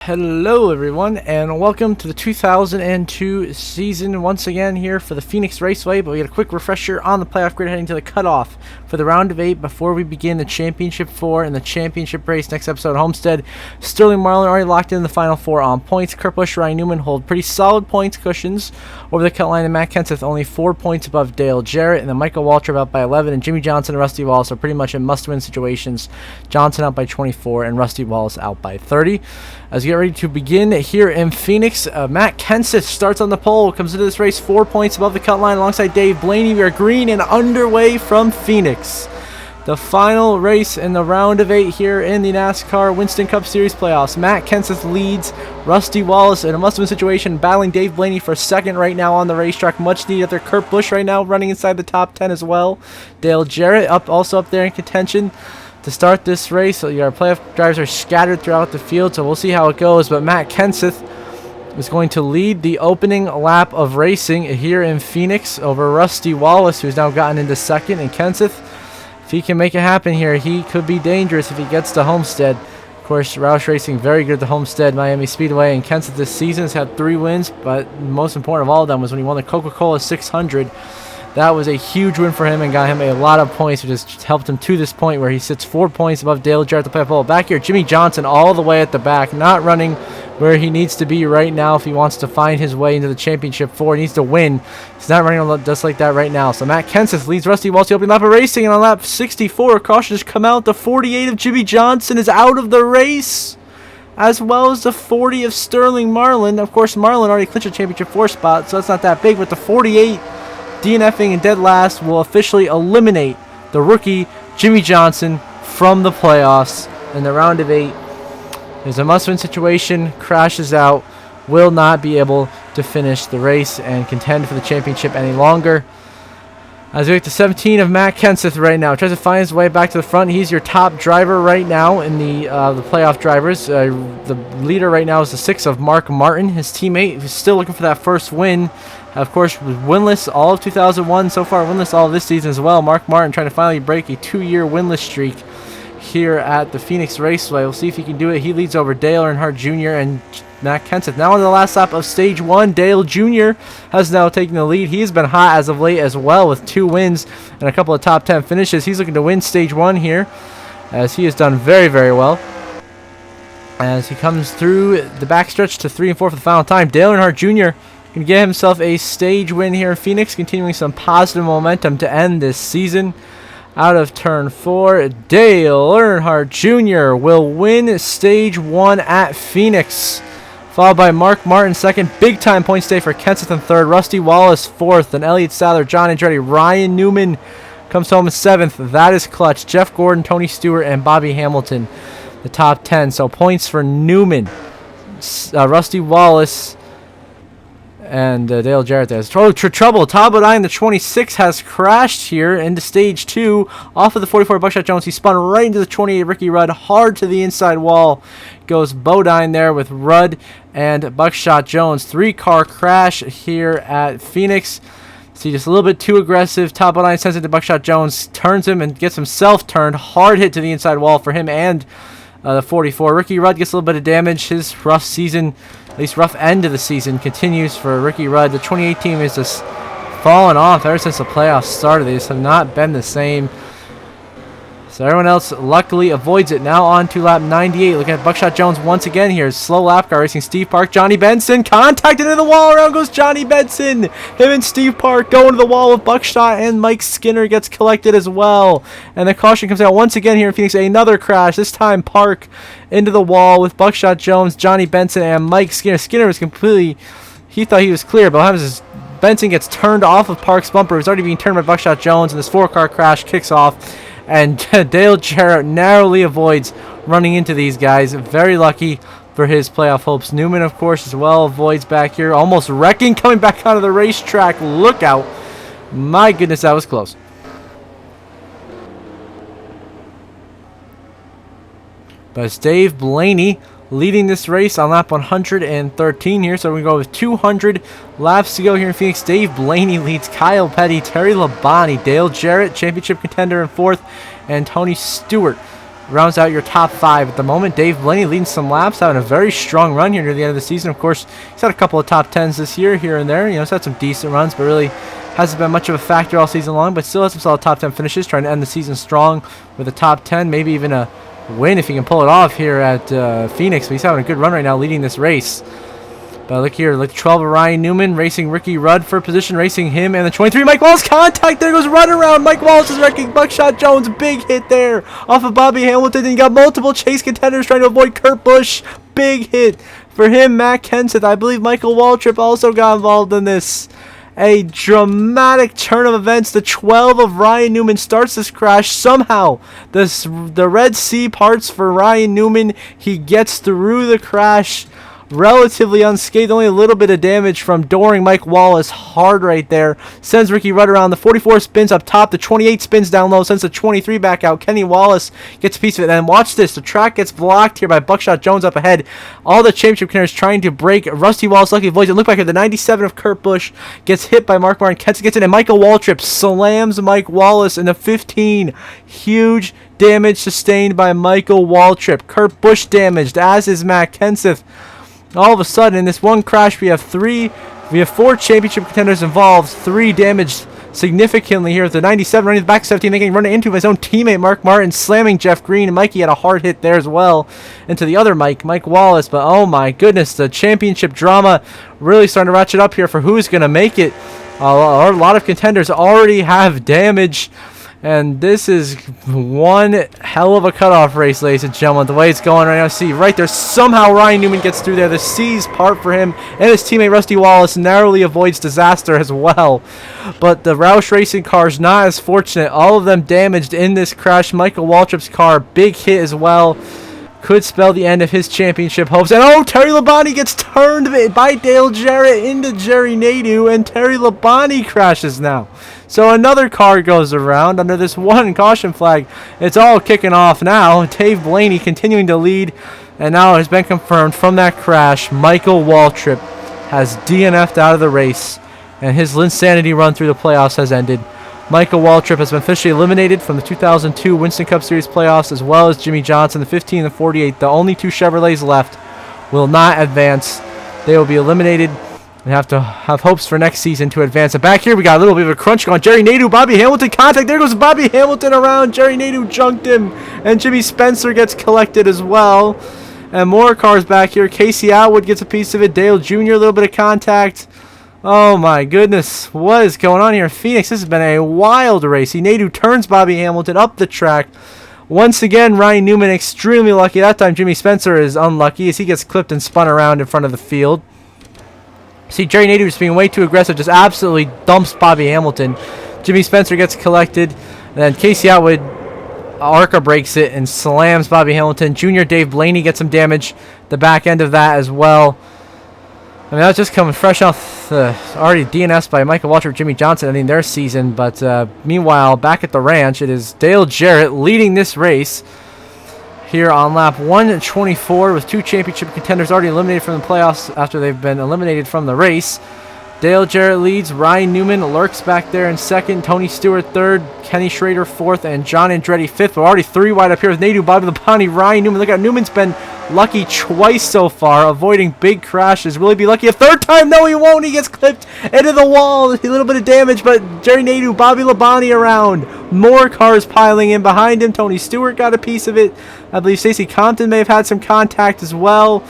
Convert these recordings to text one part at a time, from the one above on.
Hello everyone, and welcome to the 2002 season once again here for the Phoenix Raceway. But we got a quick refresher on the playoff grid heading to the cutoff for the round of 8 before we begin the championship 4 and the championship race next episode. Homestead, Sterling Marlin already locked in the final 4 on points. Kurt Busch, Ryan Newman hold pretty solid points cushions over the cut line, and Matt Kenseth only 4 points above Dale Jarrett, and then Michael Waltrip out by 11, and Jimmy Johnson and Rusty Wallace are pretty much in must-win situations. Johnson out by 24 and Rusty Wallace out by 30. As we get ready to begin here in Phoenix, Matt Kenseth starts on the pole, comes into this race 4 points above the cut line alongside Dave Blaney. We are green and underway from Phoenix. The final race in the round of 8 here in the NASCAR Winston Cup Series playoffs. Matt Kenseth leads Rusty Wallace in a must-win situation, battling Dave Blaney for second right now on the racetrack. Much needed up there. Kurt Busch right now running inside the top 10 as well. Dale Jarrett also up there in contention to start this race. So our playoff drivers are scattered throughout the field, so we'll see how it goes. But Matt Kenseth is going to lead the opening lap of racing here in Phoenix over Rusty Wallace, who's now gotten into second. And Kenseth, if he can make it happen here, he could be dangerous if he gets to Homestead. Of course, Roush Racing very good at the Homestead Miami Speedway, and Kenseth this season has had 3 wins, but most important of all of them was when he won the Coca-Cola 600. That was a huge win for him and got him a lot of points, which has helped him to this point where he sits 4 points above Dale Jarrett at the playoff pole. Back here, Jimmy Johnson all the way at the back, not running where he needs to be right now if he wants to find his way into the championship 4. He needs to win. He's not running just like that right now. So Matt Kenseth leads Rusty Wallace the opening lap of racing, and on lap 64, caution has come out. The 48 of Jimmy Johnson is out of the race, as well as the 40 of Sterling Marlin. Of course, Marlin already clinched a championship 4 spot, so that's not that big, but the 48 DNFing in dead last will officially eliminate the rookie Jimmy Johnson from the playoffs in the round of 8. There's a must-win situation, crashes out, will not be able to finish the race and contend for the championship any longer. As we get to 17 of Matt Kenseth right now, tries to find his way back to the front. He's your top driver right now in the playoff drivers. The leader right now is the 6 of Mark Martin, his teammate, who's still looking for that first win. Of course, was winless all of 2001, so far winless all of this season as well. Mark Martin trying to finally break a 2-year winless streak here at the Phoenix Raceway. We'll see if he can do it. He leads over Dale Earnhardt Jr. and Matt Kenseth. Now on the last lap of Stage 1, Dale Jr. has now taken the lead. He's been hot as of late as well with 2 wins and a couple of top 10 finishes. He's looking to win Stage 1 here, as he has done very, very well. As he comes through the backstretch to 3 and 4 for the final time, Dale Earnhardt Jr. can get himself a stage win here in Phoenix, continuing some positive momentum to end this season. Out of turn 4, Dale Earnhardt Jr. will win Stage 1 at Phoenix, followed by Mark Martin second. Big time points day for Kenseth in third. Rusty Wallace fourth. Then Elliott Sadler, John Andretti, Ryan Newman comes home in 7th. That is clutch. Jeff Gordon, Tony Stewart, and Bobby Hamilton, the top 10. So points for Newman, Rusty Wallace, and Dale Jarrett there. Trouble. Todd Bodine, the 26, has crashed here into Stage 2 off of the 44 Buckshot Jones. He spun right into the 28 Ricky Rudd, hard to the inside wall. Goes Bodine there with Rudd and Buckshot Jones. 3-car crash here at Phoenix. See, just a little bit too aggressive. Todd Bodine sends it to Buckshot Jones, turns him and gets himself turned. Hard hit to the inside wall for him and the 44. Ricky Rudd gets a little bit of damage. His rough season, at least rough end of the season, continues for Ricky Rudd. The 28 team is just fallen off ever since the playoffs started. They just have not been the same. So everyone else luckily avoids it. Now on to lap 98. Looking at Buckshot Jones once again here. Slow lap car racing. Steve Park, Johnny Benson contacted into the wall. Around goes Johnny Benson. Him and Steve Park going to the wall with Buckshot, and Mike Skinner gets collected as well. And the caution comes out once again here in Phoenix. Another crash. This time Park into the wall with Buckshot Jones, Johnny Benson, and Mike Skinner. Skinner was completely, he thought he was clear, but what happens is Benson gets turned off of Park's bumper. He's already being turned by Buckshot Jones, and this 4-car crash kicks off. And Dale Jarrett narrowly avoids running into these guys. Very lucky for his playoff hopes. Newman, of course, as well avoids back here. Almost wrecking, coming back out of the racetrack. Look out. My goodness, that was close. But it's Dave Blaney leading this race on lap 113 here. So we're going to go with 200 laps to go here in Phoenix. Dave Blaney leads Kyle Petty, Terry Labonte, Dale Jarrett, championship contender in 4th, and Tony Stewart rounds out your top 5 at the moment. Dave Blaney leading some laps, having a very strong run here near the end of the season. Of course, he's had a couple of top 10s this year, here and there. You know, he's had some decent runs, but really hasn't been much of a factor all season long, but still has some solid top 10 finishes, trying to end the season strong with a top 10, maybe even a win if he can pull it off here at Phoenix. But he's having a good run right now, leading this race. But look here, look, 12 of Ryan Newman racing Ricky Rudd for position, racing him, and the 23, Mike Wallace, contact, there goes run around. Mike Wallace is wrecking Buckshot Jones, big hit there off of Bobby Hamilton, and you got multiple chase contenders trying to avoid Kurt Busch, big hit for him, Matt Kenseth. I believe Michael Waltrip also got involved in this. A dramatic turn of events. The 12 of Ryan Newman starts this crash. Somehow, the Red Sea parts for Ryan Newman. He gets through the crash relatively unscathed. Only a little bit of damage from dooring Mike Wallace hard right there. Sends Ricky Rudd around. The 44 spins up top. The 28 spins down low. Sends the 23 back out. Kenny Wallace gets a piece of it. And watch this. The track gets blocked here by Buckshot Jones up ahead. All the championship contenders trying to break. Rusty Wallace lucky avoids it. Look back at the 97 of Kurt Busch. Gets hit by Mark Martin. Kenseth gets it. And Michael Waltrip slams Mike Wallace in the 15. Huge damage sustained by Michael Waltrip. Kurt Busch damaged, as is Matt Kenseth. All of a sudden, in this one crash, we have 4 championship contenders involved, 3 damaged significantly here. With the 97 running the back 17, they can run into his own teammate Mark Martin, slamming Jeff Green, and Mikey had a hard hit there as well into the other Mike Wallace. But oh my goodness, the championship drama really starting to ratchet up here for who's going to make it. A lot of contenders already have damage. And this is one hell of a cutoff race, ladies and gentlemen. The way it's going right now, see right there, somehow Ryan Newman gets through there. The seas part for him, and his teammate Rusty Wallace narrowly avoids disaster as well. But the Roush Racing cars not as fortunate. All of them damaged in this crash. Michael Waltrip's car, big hit as well. Could spell the end of his championship hopes. And oh, Terry Labonte gets turned by Dale Jarrett into Jerry Nadeau, and Terry Labonte crashes now. So another car goes around under this one caution flag. It's all kicking off now. Dave Blaney continuing to lead, and now it has been confirmed from that crash, Michael Waltrip has DNF'd out of the race, and his Linsanity run through the playoffs has ended. Michael Waltrip has been officially eliminated from the 2002 Winston Cup Series playoffs, as well as Jimmy Johnson, the 15 and the 48. The only 2 Chevrolets left will not advance. They will be eliminated and have to have hopes for next season to advance. And back here, we got a little bit of a crunch going. Jerry Nadeau, Bobby Hamilton contact. There goes Bobby Hamilton around. Jerry Nadeau junked him, and Jimmy Spencer gets collected as well. And more cars back here. Casey Atwood gets a piece of it. Dale Jr., a little bit of contact. Oh my goodness, what is going on here in Phoenix? This has been a wild race. Nadeau turns Bobby Hamilton up the track. Once again, Ryan Newman extremely lucky. That time Jimmy Spencer is unlucky as he gets clipped and spun around in front of the field. See, Jerry Nadeau just being way too aggressive, just absolutely dumps Bobby Hamilton. Jimmy Spencer gets collected, and then Casey Atwood ARCA breaks it and slams Bobby Hamilton. Junior Dave Blaney gets some damage the back end of that as well. I mean, that's just coming fresh off already DNS by Michael Waltrip, Jimmy Johnson ending their season. But meanwhile, back at the ranch, it is Dale Jarrett leading this race here on lap 124 with 2 championship contenders already eliminated from the playoffs after they've been eliminated from the race. Dale Jarrett leads. Ryan Newman lurks back there in second. Tony Stewart third. Kenny Schrader fourth. And John Andretti fifth. We're already 3 wide up here with Nadeau, Bobby Labonte, Ryan Newman. Look at Newman's been lucky twice so far, avoiding big crashes. Will he be lucky a third time? No, he won't. He gets clipped into the wall. A little bit of damage, but Jerry Nadeau, Bobby Labonte around. More cars piling in behind him. Tony Stewart got a piece of it. I believe Stacey Compton may have had some contact as well.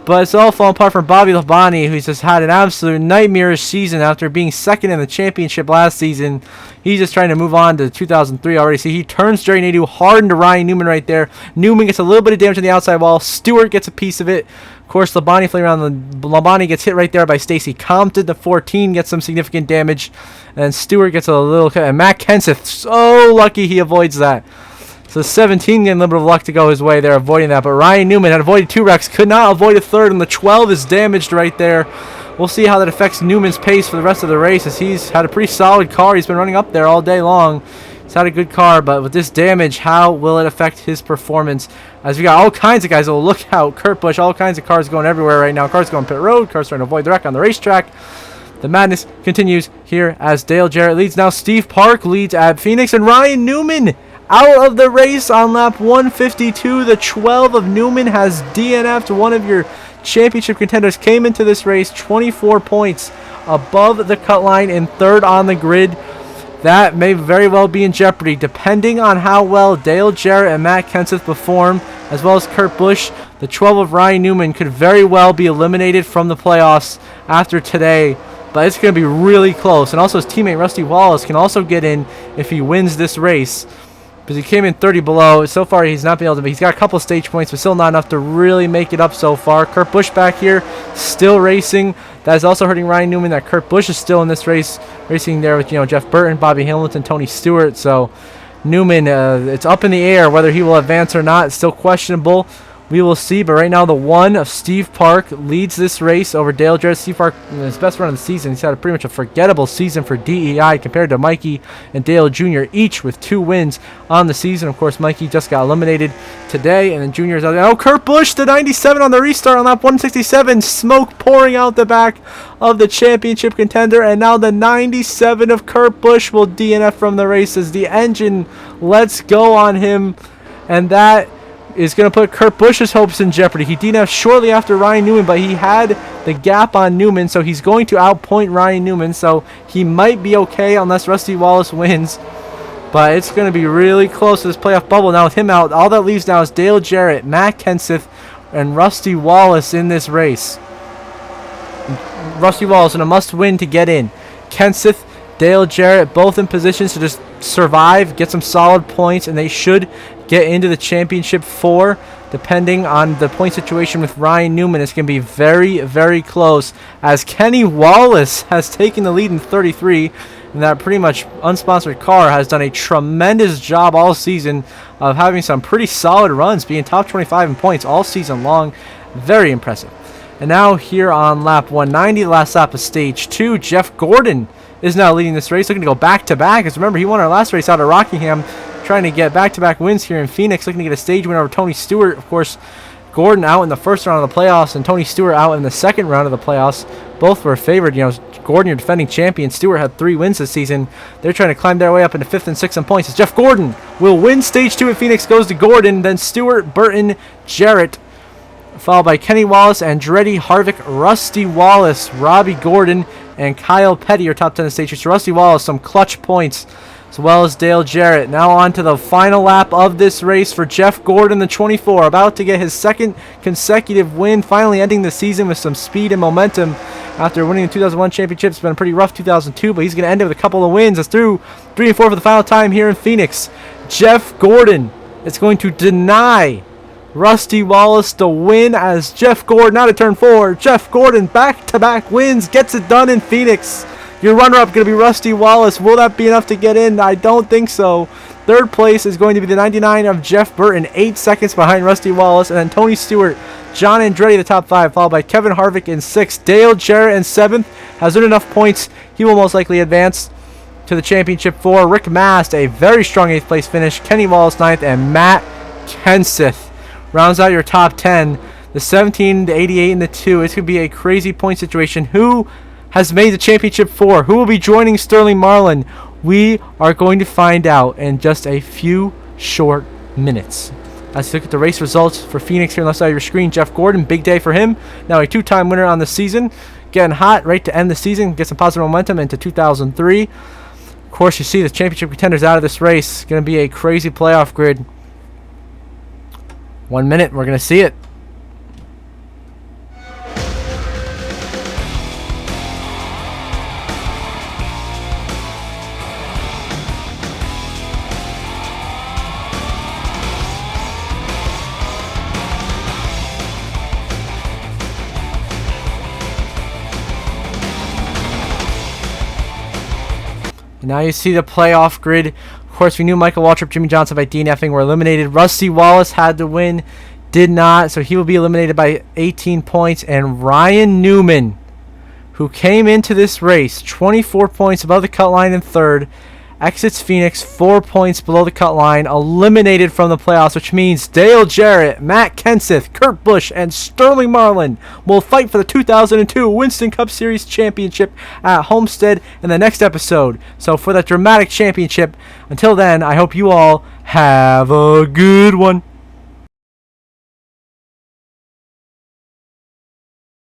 But it's all falling apart for Bobby Labonte, who's just had an absolute nightmarish season after being second in the championship last season. He's just trying to move on to 2003 already. See, he turns Jerry Nadeau hard into Ryan Newman right there. Newman gets a little bit of damage on the outside wall. Stewart gets a piece of it. Of course, Labonte flying around. Labonte gets hit right there by Stacey Compton. The 14 gets some significant damage. And Stewart gets a little... And Matt Kenseth, so lucky he avoids that. So 17 getting a little bit of luck to go his way there, avoiding that. But Ryan Newman had avoided 2 wrecks, could not avoid a third, and the 12 is damaged right there. We'll see how that affects Newman's pace for the rest of the race, as he's had a pretty solid car. He's been running up there all day long. He's had a good car, but with this damage, how will it affect his performance? As we got all kinds of guys that will look out. Kurt Busch, all kinds of cars going everywhere right now. Cars going pit road, cars trying to avoid the wreck on the racetrack. The madness continues here as Dale Jarrett leads. Now Steve Park leads at Phoenix, and Ryan Newman out of the race on lap 152. The 12 of Newman has DNF'd. One of your championship contenders came into this race 24 points above the cut line in third on the grid. That may very well be in jeopardy depending on how well Dale Jarrett and Matt Kenseth perform, as well as Kurt Busch. The 12 of Ryan Newman could very well be eliminated from the playoffs after today, but it's going to be really close. And also his teammate Rusty Wallace can also get in if he wins this race, because he came in 30 below. So far he's not been able to, he's got a couple stage points, but still not enough to really make it up so far. Kurt Busch back here, still racing. That is also hurting Ryan Newman, that Kurt Busch is still in this race, racing there with, Jeff Burton, Bobby Hamilton, Tony Stewart. So Newman, it's up in the air whether he will advance or not. It's still questionable. We will see, but right now the 1 of Steve Park leads this race over Dale Jarrett. Steve Park, his best run of the season. He's had pretty much a forgettable season for DEI compared to Mikey and Dale Jr., each with 2 wins on the season. Of course, Mikey just got eliminated today, and then Jr. is out there. Oh, Kurt Busch, the 97 on the restart on lap 167. Smoke pouring out the back of the championship contender, and now the 97 of Kurt Busch will DNF from the race as the engine lets go on him, and that is going to put Kurt Busch's hopes in jeopardy. He DNF'd shortly after Ryan Newman, but he had the gap on Newman, so he's going to outpoint Ryan Newman, so he might be okay unless Rusty Wallace wins. But it's going to be really close to this playoff bubble. Now with him out, all that leaves now is Dale Jarrett, Matt Kenseth, and Rusty Wallace in this race. Rusty Wallace in a must-win to get in. Kenseth, Dale Jarrett, both in positions to just survive, get some solid points, and they should get into the championship 4. Depending on the point situation with Ryan Newman, it's going to be very, very close, as Kenny Wallace has taken the lead in 33, and that pretty much unsponsored car has done a tremendous job all season of having some pretty solid runs, being top 25 in points all season long. Very impressive. And now here on lap 190, the last lap of stage 2, Jeff Gordon is now leading this race, looking to go back-to-back. As remember, he won our last race out of Rockingham, trying to get back-to-back wins here in Phoenix, looking to get a stage win over Tony Stewart. Of course, Gordon out in the first round of the playoffs and Tony Stewart out in the second round of the playoffs. Both were favored. Gordon, your defending champion. Stewart had 3 wins this season. They're trying to climb their way up into 5th and 6th in points. As Jeff Gordon will win stage 2 at Phoenix, goes to Gordon, then Stewart, Burton, Jarrett, followed by Kenny Wallace, Andretti, Harvick, Rusty Wallace, Robbie Gordon, and Kyle Petty are top 10 in stage 2. So Rusty Wallace, some clutch points, as well as Dale Jarrett. Now on to the final lap of this race for Jeff Gordon, the 24, about to get his 2nd consecutive win, finally ending the season with some speed and momentum after winning the 2001 championship. It's been a pretty rough 2002, but he's going to end it with a couple of wins. It's through 3 and 4 for the final time here in Phoenix. Jeff Gordon is going to deny Rusty Wallace the win, as Jeff Gordon out of turn 4. Jeff Gordon back-to-back wins, gets it done in Phoenix. Your runner-up going to be Rusty Wallace. Will that be enough to get in? I don't think so. 3rd place is going to be the 99 of Jeff Burton, 8 seconds behind Rusty Wallace, and then Tony Stewart, John Andretti, the top 5, followed by Kevin Harvick in 6th. Dale Jarrett in 7th. Has earned enough points. He will most likely advance to the championship 4. Rick Mast, a very strong 8th place finish. Kenny Wallace 9th, and Matt Kenseth rounds out your top 10. The 17, the 88, and the 2. It's going to be a crazy point situation. Who has made the championship 4? Who will be joining Sterling Marlin? We are going to find out in just a few short minutes. As you look at the race results for Phoenix here on the left side of your screen, Jeff Gordon, big day for him. Now a 2-time winner on the season. Getting hot right to end the season. Get some positive momentum into 2003. Of course, you see the championship contenders out of this race. Going to be a crazy playoff grid. 1 minute, we're going to see it. And now you see the playoff grid. Of course, we knew Michael Waltrip, Jimmy Johnson by DNFing were eliminated. Rusty Wallace had to win, did not, so he will be eliminated by 18 points. And Ryan Newman, who came into this race 24 points above the cut line in 3rd, exits Phoenix 4 points below the cut line, eliminated from the playoffs, which means Dale Jarrett, Matt Kenseth, Kurt Busch, and Sterling Marlin will fight for the 2002 Winston Cup Series Championship at Homestead in the next episode. So for that dramatic championship, until then, I hope you all Have a good one.